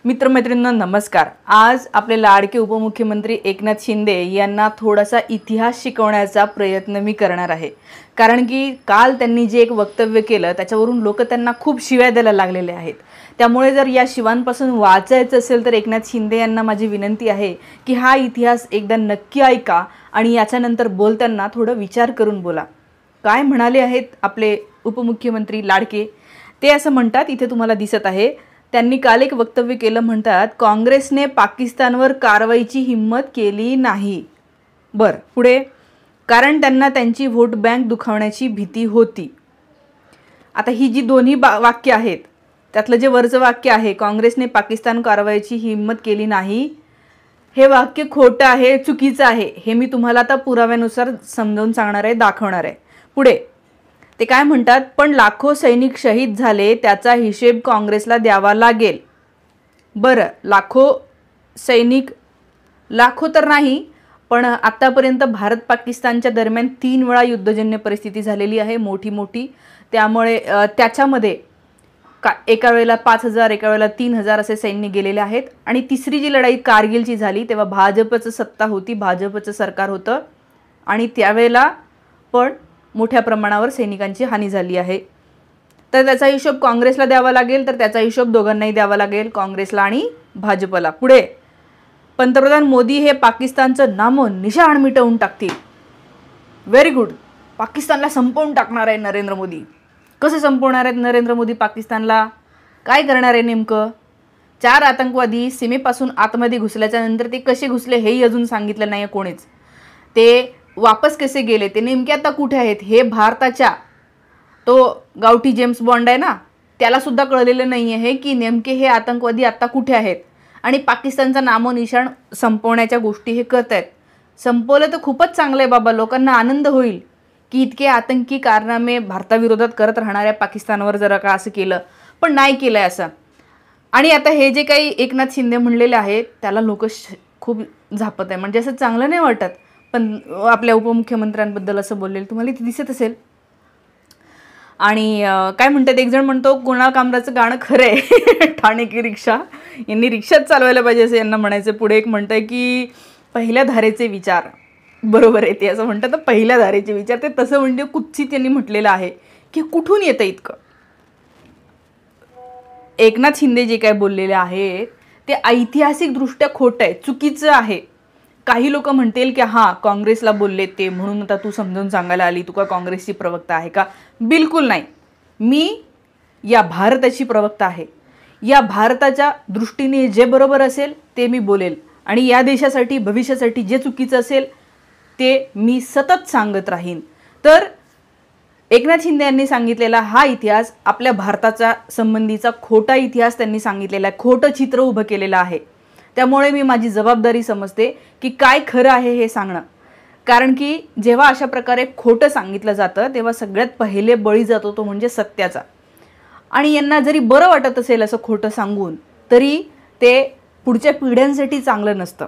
मित्रमैत्रिणींनो नमस्कार। आज आपले लाडके उपमुख्यमंत्री एकनाथ शिंदे यांना थोडासा इतिहास शिकवण्याचा प्रयत्न मी करणार आहे। कारण की काल त्यांनी जे एक वक्तव्य केलं त्याच्यावरून लोक त्यांना खूप शिव्या द्यायला लागलेले आहेत। त्यामुळे जर या शिवांपासून वाचायचं असेल तर एकनाथ शिंदे यांना माझी विनंती आहे की हा इतिहास एकदा नक्की ऐका आणि याच्यानंतर बोलताना थोडं विचार करून बोला। काय म्हणाले आहेत आपले उपमुख्यमंत्री लाडके ते असं म्हणतात, इथे तुम्हाला दिसत आहे, त्यांनी काल एक वक्तव्य केलं, म्हणतात काँग्रेसने पाकिस्तानवर कारवाईची हिम्मत केली नाही। बर, पुढे, कारण त्यांना त्यांची व्होट बँक दुखावण्याची भीती होती। आता ही जी दोन्ही वाक्य आहेत त्यातलं जे वरचं वाक्य आहे काँग्रेसने पाकिस्तान कारवाईची हिम्मत केली नाही, हे वाक्य खोटं आहे, चुकीचं आहे। हे मी तुम्हाला आता पुराव्यानुसार समजावून सांगणार आहे, दाखवणार आहे। पुढे ते काय म्हणतात, पण लाखो सैनिक शहीद झाले त्याचा हिशेब काँग्रेसला द्यावा लागेल। बरं, लाखो सैनिक, लाखो तर नाही पण आतापर्यंत भारत पाकिस्तानच्या दरम्यान 3 वेळा युद्धजन्य परिस्थिती झालेली आहे, मोठी। त्यामुळे त्याच्यामध्ये एका वेळेला 5000 एका वेळेला 3000 असे सैन्य गेलेले आहेत। आणि तिसरी जी लढाई कारगिलची झाली तेव्हा भाजपचं सत्ता होती, भाजपचं सरकार होतं आणि त्यावेळेला पण मोठ्या प्रमाणावर सैनिकांची हानी झाली आहे। तर त्याचा हिशोब काँग्रेसला द्यावा लागेल, तर त्याचा हिशोब दोघांनाही द्यावा लागेल, काँग्रेसला आणि भाजपला। पुढे, पंतप्रधान मोदी हे पाकिस्तानचं नामो निशाण मिटवून टाकतील। व्हेरी गुड, पाकिस्तानला संपवून टाकणार आहे नरेंद्र मोदी। कसं संपवणार आहेत नरेंद्र मोदी पाकिस्तानला? काय करणार आहे नेमकं? 4 आतंकवादी सीमेपासून आतमध्ये घुसल्याच्या नंतर ते कसे घुसले हेही अजून सांगितलं नाही कोणीच। ते वापस कसे गेले, ते नेमके आता कुठे आहेत हे भारताच्या तो गावठी जेम्स बॉन्ड आहे ना, त्याला सुद्धा कळलेलं नाही आहे की नेमके हे आतंकवादी आता कुठे आहेत। आणि पाकिस्तानचा नामोनिशाण संपवण्याच्या गोष्टी हे करत आहेत। संपवलं तर खूपच चांगलं आहे बाबा, लोकांना आनंद होईल की इतके आतंकी कारनामे भारताविरोधात करत राहणाऱ्या पाकिस्तानवर जरा का असं केलं, पण नाही केलं आहे असं। आणि आता हे जे काही एकनाथ शिंदे म्हणलेले आहेत त्याला लोक खूप झापत आहे, म्हणजे असं चांगलं नाही वाटत। पण आपल्या उपमुख्यमंत्र्यांबद्दल असं बोललेलं तुम्हाला इथे दिसत असेल। आणि काय म्हणतात, एक जण म्हणतो कुणाल कामराचं गाणं खरं आहे ठाणे की रिक्षा, यांनी रिक्षाच चालवायला पाहिजे असं यांना म्हणायचं। पुढे एक म्हणतंय की पहिल्या धारेचे विचार, बरोबर आहे ते असं म्हणतात, तर पहिल्या धारेचे विचार ते तसं म्हणजे कुत्सित यांनी म्हटलेलं आहे की कुठून येतं इतकं। एकनाथ शिंदे जे काय बोललेले आहेत ते ऐतिहासिकदृष्ट्या खोटं आहे, चुकीचं आहे। काही लोक म्हणतील की हां काँग्रेसला बोलले ते म्हणून आता तू समजावून सांगायला आली, तू का काँग्रेसची प्रवक्ता आहे का? बिलकुल नाही, मी या भारताची प्रवक्ता आहे। या भारताच्या दृष्टीने जे बरोबर असेल ते मी बोलेल आणि या देशासाठी भविष्यासाठी जे चुकीचं असेल ते मी सतत सांगत राहीन। तर एकनाथ शिंदे यांनी सांगितलेला हा इतिहास आपल्या भारताचा संबंधीचा खोटा इतिहास त्यांनी सांगितलेला आहे, खोटं चित्र उभं केलेलं आहे। त्यामुळे मी माझी जबाबदारी समजते की काय खरं आहे हे सांगणं। कारण की जेव्हा अशा प्रकारे खोटं सांगितलं जातं तेव्हा सगळ्यात पहिले बळी जातो तो म्हणजे सत्याचा। आणि यांना जरी बरं वाटत असेल असं खोटं सांगून तरी ते पुढच्या पिढ्यांसाठी चांगलं नसतं।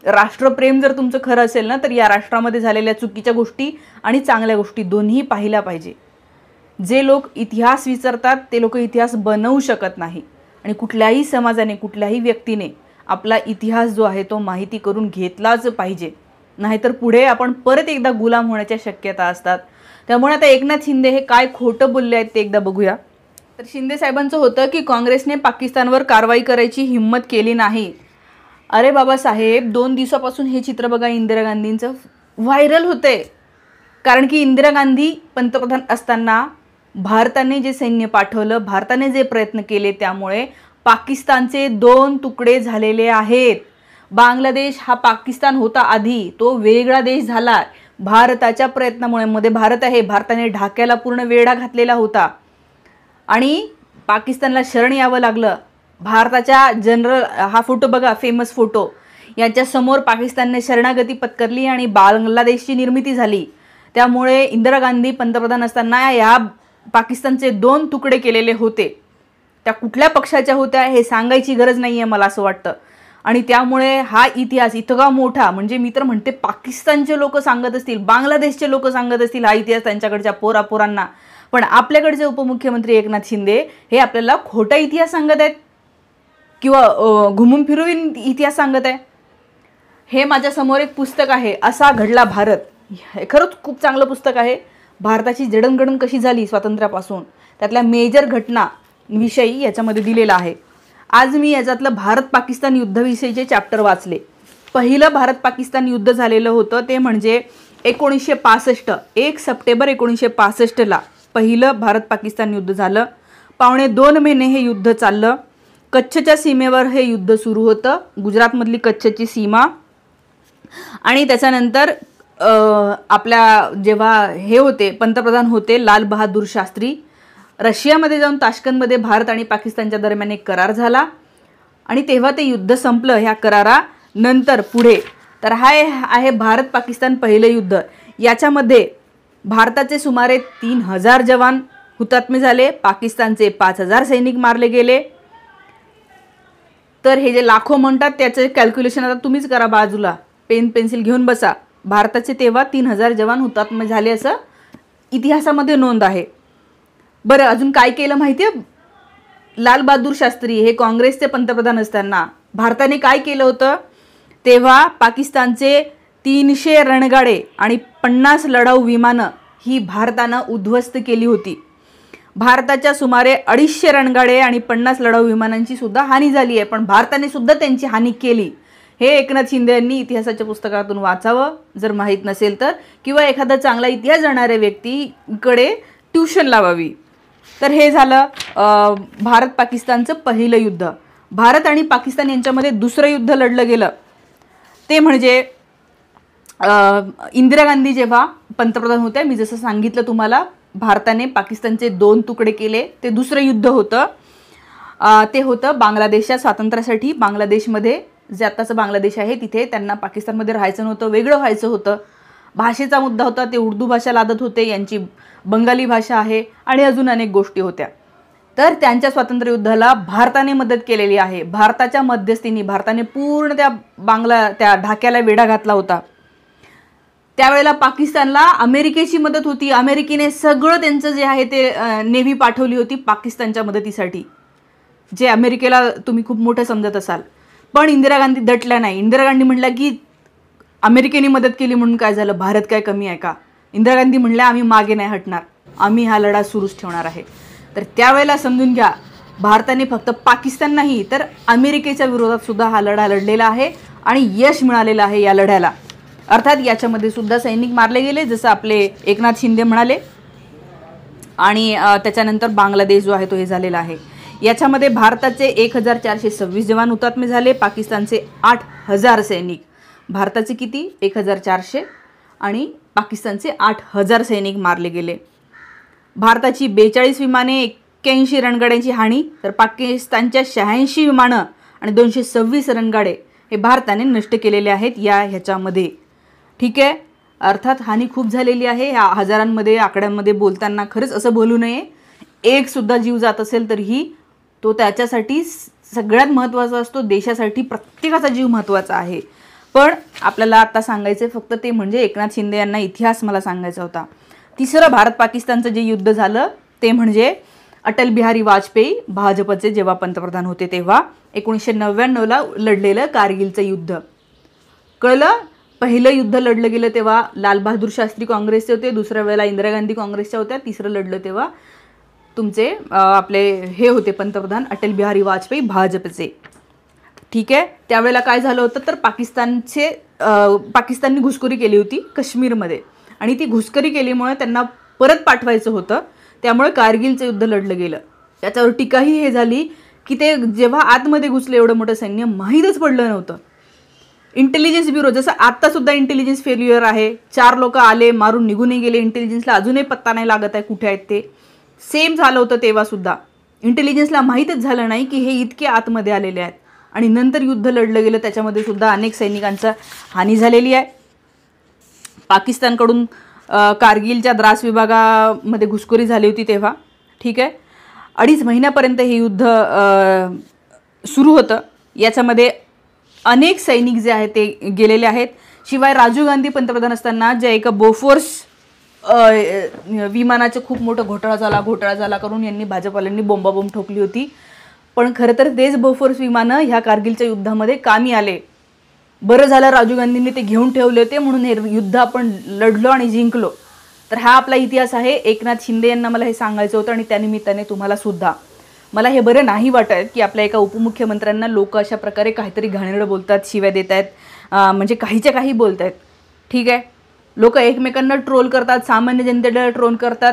राष्ट्रप्रेम जर तुमचं खरं असेल ना तर या राष्ट्रामध्ये झालेल्या चुकीच्या गोष्टी आणि चांगल्या गोष्टी दोन्ही पाहिल्या पाहिजे। जे लोक इतिहास विसरतात ते लोक इतिहास बनवू शकत नाही। आणि कुठल्याही समाजाने, कुठल्याही व्यक्तीने आपला इतिहास जो आहे तो माहिती करून घेतलाच पाहिजे, नाहीतर पुढे आपण परत एकदा गुलाम होण्याच्या शक्यता असतात। त्यामुळे आता एकनाथ शिंदे हे काय खोटं बोलले आहेत ते एकदा बघूया। तर शिंदे साहेबांचं होतं की काँग्रेसने पाकिस्तानवर कारवाई करायची हिम्मत केली नाही। अरे बाबासाहेब, 2 दिवसापासून हे चित्र बघा, इंदिरा गांधींचं व्हायरल होतंय। कारण की इंदिरा गांधी पंतप्रधान असताना भारताने जे सैन्य पाठवलं, भारताने जे प्रयत्न केले त्यामुळे पाकिस्तानचे 2 तुकडे झालेले आहेत। बांगलादेश हा पाकिस्तान होता आधी, तो वेगळा देश झाला भारताच्या प्रयत्नामुळे। मध्ये भारत आहे, भारताने ढाक्याला पूर्ण वेढा घातलेला होता आणि पाकिस्तानला शरण यावं लागलं। भारताच्या जनरल, हा फोटो बघा, फेमस फोटो, याच्या समोर पाकिस्तानने शरणागती पत्करली आणि बांगलादेशची निर्मिती झाली। त्यामुळे इंदिरा गांधी पंतप्रधान असताना या पाकिस्तानचे 2 तुकडे केलेले होते। त्या कुठल्या पक्षाच्या होत्या हे सांगायची गरज नाही आहे मला असं वाटतं। आणि त्यामुळे हा इतिहास इतका मोठा, म्हणजे मी तर म्हणते पाकिस्तानचे लोक सांगत असतील, बांगलादेशचे लोक सांगत असतील हा इतिहास त्यांच्याकडच्या पोरापोरांना, पण आपल्याकडचे उपमुख्यमंत्री एकनाथ शिंदे हे आपल्याला खोटा इतिहास सांगत आहेत किंवा घुमून फिरून इतिहास सांगत आहे? हे माझ्यासमोर एक पुस्तक आहे, असा घडला भारत. हे खरंच खूप चांगलं पुस्तक आहे. भारताची जडणघडण कशी झाली स्वातंत्र्यापासून, त्यातल्या मेजर घटना विषयी याच्यामध्ये दिलेला आहे. आज मी याच्यातलं भारत पाकिस्तान युद्धाविषयीचे चॅप्टर वाचले. पहिलं भारत पाकिस्तान युद्ध झालेलं होतं ते म्हणजे 1965, 1 सप्टेंबर 1965ला पहिलं भारत पाकिस्तान युद्ध झालं. पावणे 2 महिने हे युद्ध चाललं. कच्छच्या सीमेवर हे युद्ध सुरू होतं, गुजरातमधली कच्छची सीमा. आणि त्याच्यानंतर आपल्या जेव्हा हे होते पंतप्रधान होते लाल बहादूर शास्त्री, रशियामध्ये जाऊन ताश्कंदमध्ये भारत आणि पाकिस्तानच्या दरम्यान एक करार झाला आणि तेव्हा ते युद्ध संपलं. ह्या करारानंतर पुढे तर हा आहे भारत पाकिस्तान पहिलं युद्ध. याच्यामध्ये भारताचे सुमारे 3000 जवान हुतात्मे झाले, पाकिस्तानचे 5000 सैनिक मारले गेले. तर हे जे लाखो म्हणतात त्याचे कॅल्क्युलेशन आता तुम्हीच करा, बाजूला पेन पेन्सिल घेऊन बसा. भारताचे तेव्हा 3000 जवान हुतात्मे झाले असं इतिहासामध्ये नोंद आहे. बरं, अजून काय केलं माहिती आहे? लाल बहादूर शास्त्री हे काँग्रेसचे पंतप्रधान असताना भारताने काय केलं होतं? तेव्हा पाकिस्तानचे 300 रणगाडे आणि 50 लढाऊ विमानं ही भारतानं उद्ध्वस्त केली होती. भारताच्या सुमारे 250 रणगाडे आणि 50 लढाऊ विमानांची सुद्धा हानी झाली आहे, पण भारताने सुद्धा त्यांची हानी केली. हे एकनाथ शिंदे यांनी इतिहासाच्या पुस्तकातून वाचावं जर माहीत नसेल तर, किंवा एखादा चांगला इतिहास जाणाऱ्या व्यक्तीकडे ट्यूशन लावावी. तर हे झालं भारत पाकिस्तानचं पहिलं युद्ध. भारत आणि पाकिस्तान यांच्यामध्ये दुसरं युद्ध लढलं गेलं ते म्हणजे इंदिरा गांधी जेव्हा पंतप्रधान होत्या, मी जसं सांगितलं तुम्हाला, भारताने पाकिस्तानचे 2 तुकडे केले. ते दुसरं युद्ध होतं. ते होतं बांगलादेशच्या स्वातंत्र्यासाठी. बांगलादेशमध्ये जे आत्ताचं बांगलादेश आहे तिथे त्यांना पाकिस्तानमध्ये राहायचं नव्हतं, वेगळं व्हायचं होतं. भाषेचा मुद्दा होता, ते उर्दू भाषा लादत होते, यांची बंगाली भाषा आहे आणि अजून अनेक गोष्टी होत्या. तर त्यांच्या स्वातंत्र्य युद्धाला भारताने मदत केलेली आहे. भारताच्या मध्यस्थीने भारताने पूर्ण त्या ढाक्याला वेढा घातला होता. त्यावेळेला पाकिस्तानला अमेरिकेची मदत होती. अमेरिकेने सगळं त्यांचं जे आहे ते नेव्ही पाठवली होती पाकिस्तानच्या मदतीसाठी, जे अमेरिकेला तुम्ही खूप मोठं समजत असाल. पण इंदिरा गांधी दटल्या नाही. इंदिरा गांधी म्हणल्या की अमेरिकेने मदत केली म्हणून काय झालं, भारत काय कमी आहे का? इंदिरा गांधी म्हणल्या आम्ही मागे नाही हटणार, आम्ही हा लढा सुरूच ठेवणार आहे. तर त्यावेळेला समजून घ्या, भारताने फक्त पाकिस्तान नाही तर अमेरिकेच्या विरोधात सुद्धा हा लढा लढलेला आहे आणि यश मिळालेलं आहे या लढ्याला. अर्थात याच्यामध्ये सुद्धा सैनिक मारले गेले, जसं आपले एकनाथ शिंदे म्हणाले. आणि त्याच्यानंतर बांगलादेश जो आहे तो हे झालेला आहे. याच्यामध्ये भारताचे 1426 जवान हुतात्मे झाले, पाकिस्तानचे 8000 सैनिक. भारताचे किती? 1400 आणि पाकिस्तानचे 8000 सैनिक मारले गेले. भारताची 42 विमाने, 81 रणगाड्यांची हानी, तर पाकिस्तानच्या 86 विमानं आणि 226 रणगाडे हे भारताने नष्ट केलेले आहेत ह्याच्यामध्ये. ठीक आहे, अर्थात हानी खूप झालेली आहे. ह्या हजारांमध्ये आकड्यांमध्ये बोलताना खरंच असं बोलू नये. एक सुद्धा जीव जात असेल तरीही तो त्याच्यासाठी सगळ्यात महत्त्वाचा असतो. देशासाठी प्रत्येकाचा जीव महत्त्वाचा आहे. पण आपल्याला आता सांगायचं फक्त ते म्हणजे एकनाथ शिंदे यांना इतिहास मला सांगायचा होता. तिसरं भारत पाकिस्तानचं जे युद्ध झालं ते म्हणजे अटल बिहारी वाजपेयी भाजपचे जेव्हा पंतप्रधान होते तेव्हा 1999ला लढलेलं कारगिलचं युद्ध. कळलं? पहिलं युद्ध लढलं गेलं तेव्हा लाल बहादूर शास्त्री काँग्रेसचे होते, दुसऱ्या वेळेला इंदिरा गांधी काँग्रेसच्या होत्या, तिसरं लढलं तेव्हा तुमचे आपले हे होते पंतप्रधान अटल बिहारी वाजपेयी भाजपचे. ठीक आहे, त्यावेळेला काय झालं होतं तर पाकिस्तानने घुसखोरी केली होती काश्मीरमध्ये आणि ती घुसखोरी केल्यामुळे त्यांना परत पाठवायचं होतं. त्यामुळे कारगिलचं युद्ध लढलं गेलं. त्याच्यावर टीकाही हे झाली की ते जेव्हा आतमध्ये घुसले एवढं मोठं सैन्य माहीतच पडलं नव्हतं. इंटेलिजन्स ब्युरो, जसं आत्तासुद्धा इंटेलिजन्स फेल्युअर आहे, 4 लोक आले मारून निघूनही गेले, इंटेलिजन्सला अजूनही पत्ता नाही लागत आहे कुठे आहेत ते. सेम झालं होतं तेव्हासुद्धा. इंटेलिजन्सला माहीतच झालं नाही की हे इतके आतमध्ये आलेले आहेत आणि नंतर युद्ध लढलं गेलं. त्याच्यामध्ये सुद्धा अनेक सैनिकांचं हानी झालेली आहे. पाकिस्तानकडून कारगिलच्या द्रास विभागामध्ये घुसखोरी झाली होती तेव्हा. ठीक आहे, 2.5 महिन्यापर्यंत हे युद्ध सुरू होतं. याच्यामध्ये अनेक सैनिक जे आहेत ते गेलेले आहेत. शिवाय राजीव गांधी पंतप्रधान असताना जे एका बोफोर्स विमानाचं खूप मोठं घोटाळा झाला करून यांनी भाजपवाल्यांनी बोंबाबोंब ठोकली होती. पण खरं तर तेच बोफोर्स विमानं ह्या कारगिलच्या युद्धामध्ये कामी आले. बरं झालं राजीव गांधींनी ते घेऊन ठेवले होते, म्हणून हे युद्ध आपण लढलो आणि जिंकलो. तर हा आपला इतिहास आहे. एकनाथ शिंदे यांना मला हे सांगायचं होतं आणि त्यानिमित्ताने तुम्हाला सुद्धा. मला हे बरं नाही वाटत की आपल्या एका उपमुख्यमंत्र्यांना लोक अशा प्रकारे काहीतरी घाणेरडं बोलतात, शिव्या देत आहेत, म्हणजे काहीच्या काही बोलत आहेत. ठीक आहे, लोक एकमेकांना ट्रोल करतात, सामान्य जनतेला ट्रोल करतात.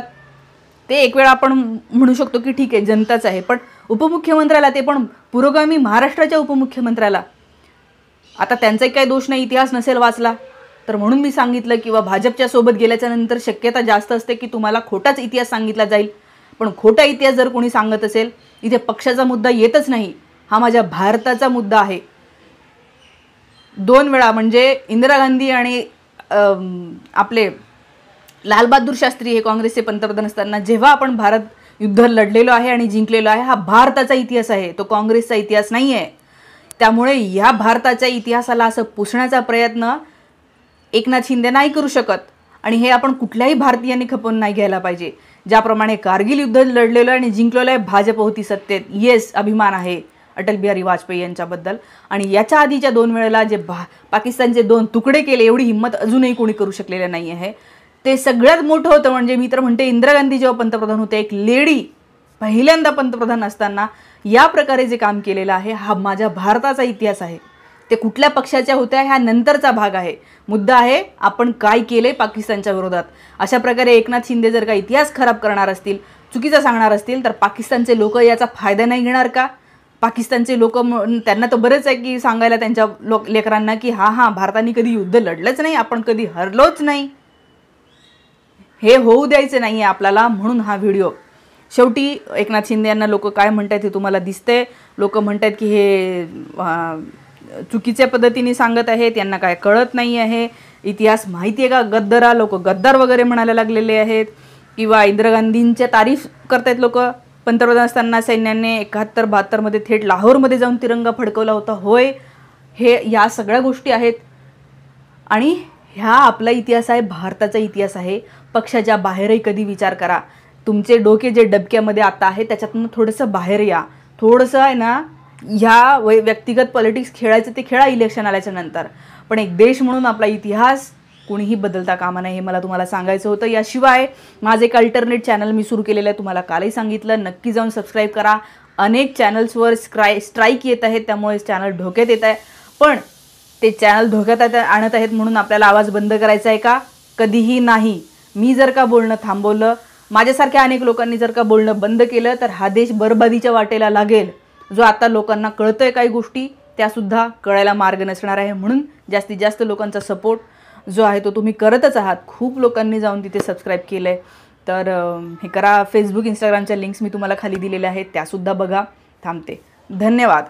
ते एक वेळ आपण म्हणू शकतो की ठीक आहे, जनताच आहे. पण उपमुख्यमंत्र्याला, ते पण पुरोगामी महाराष्ट्राच्या उपमुख्यमंत्र्याला, आता त्यांचाही काही दोष नाही, इतिहास नसेल वाचला तर. म्हणून मी सांगितलं किंवा भाजपच्या सोबत गेल्याच्या नंतर शक्यता जास्त असते की तुम्हाला खोटाच इतिहास सांगितला जाईल. पण खोटा इतिहास जर कोणी सांगत असेल, इथे पक्षाचा मुद्दा येतच नाही, हा माझ्या भारताचा मुद्दा आहे. 2 वेळा म्हणजे इंदिरा गांधी आणि आपले लालबहादूर शास्त्री हे काँग्रेसचे पंतप्रधान असताना जेव्हा आपण भारत युद्ध लढलेलो आहे आणि जिंकलेलो आहे, हा भारताचा इतिहास आहे, तो काँग्रेसचा इतिहास नाही आहे. त्यामुळे या भारताच्या इतिहासाला असं पुसण्याचा प्रयत्न एकनाथ शिंदे नाही करू शकत. आणि हे आपण कुठल्याही भारतीयांनी खपवून नाही घ्यायला पाहिजे. ज्याप्रमाणे कारगिल युद्ध लढलेलं आणि जिंकलेलं आहे, भाजप होती सत्तेत, येस, अभिमान आहे अटल बिहारी वाजपेयी यांच्याबद्दल. आणि याच्या आधीच्या 2 वेळेला जे पाकिस्तानचे 2 तुकडे केले, एवढी हिंमत अजूनही कोणी करू शकलेलं नाही आहे. ते सगळ्यात मोठं होतं म्हणजे मी तर म्हणते, इंदिरा गांधी जेव्हा पंतप्रधान होते, एक लेडी पहिल्यांदा पंतप्रधान असताना या प्रकारे जे काम केलेलं आहे, हा माझ्या भारताचा इतिहास आहे. ते कुठल्या पक्षाच्या होत्या ह्या नंतरचा भाग आहे. मुद्दा आहे आपण काय केले पाकिस्तानच्या विरोधात. अशा प्रकारे एकनाथ शिंदे जर का इतिहास खराब करणार असतील, चुकीचं सांगणार असतील, तर पाकिस्तानचे लोक याचा फायदा नाही घेणार का? पाकिस्तानचे लोक, त्यांना तर बरेच आहे की सांगायला त्यांच्या लेकरांना की हां भारताने कधी युद्ध लढलंच नाही, आपण कधी हरलोच नाही. हे होऊ द्यायचं नाही आहे आपल्याला. म्हणून हा व्हिडिओ. शेवटी एकनाथ शिंदे यांना लोक काय म्हणतात हे तुम्हाला दिसतंय. लोक म्हणतात की हे चुकीच्या पद्धतीने सांगत आहेत, यांना काय कळत नाही आहे, इतिहास माहिती आहे का गद्दारा. लोक गद्दार वगैरे म्हणायला लागलेले आहेत. किंवा इंदिरा गांधींच्या तारीफ करतायत लोक. पंतप्रधान असताना सैन्याने 71-72 मध्ये थेट लाहोरमध्ये जाऊन तिरंगा फडकवला होता. होय, हे या सगळ्या गोष्टी आहेत. आणि ह्या आपला इतिहास आहे, भारताचा इतिहास आहे. पक्षाच्या बाहेरही कधी विचार करा. तुमचे डोके जे डबक्यामध्ये आता आहे त्याच्यातून थोडंसं बाहेर या. थोडंसं आहे ना, ह्या व्यक्तिगत पॉलिटिक्स खेळायचं ते खेळा इलेक्शन आल्याच्या नंतर. पण एक देश म्हणून आपला इतिहास कोणीही बदलता कामा नये, हे मला तुम्हाला सांगायचं होतं. याशिवाय माझं एक अल्टरनेट चॅनल मी सुरू केलेलं आहे, तुम्हाला कालही सांगितलं. नक्की जाऊन सबस्क्राईब करा. अनेक चॅनल्सवर स्ट्राईक येत आहेत, त्यामुळे चॅनल धोक्यात येत आहे. पण ते चॅनल धोक्यात आणत आहेत म्हणून आपल्याला आवाज बंद करायचा आहे का? कधीही नाही. मी जर का बोलणं थांबवलं, माझ्यासारख्या अनेक लोकांनी जर का बोलणं बंद केलं, तर हा देश बरबादीच्या वाटेला लागेल. जो आता लोकांना कळतंय काही गोष्टी, त्यासुद्धा कळायला मार्ग नसणार आहे. म्हणून जास्तीत जास्त लोकांचा सपोर्ट जो आहे तो तुम्ही करतच आहात. खूप लोकांनी जाऊन तिथे सबस्क्राईब केलं आहे, तर हे करा. फेसबुक, इंस्टाग्रामच्या लिंक्स मी तुम्हाला खाली दिलेल्या आहेत, त्यासुद्धा बघा. थांबते. धन्यवाद.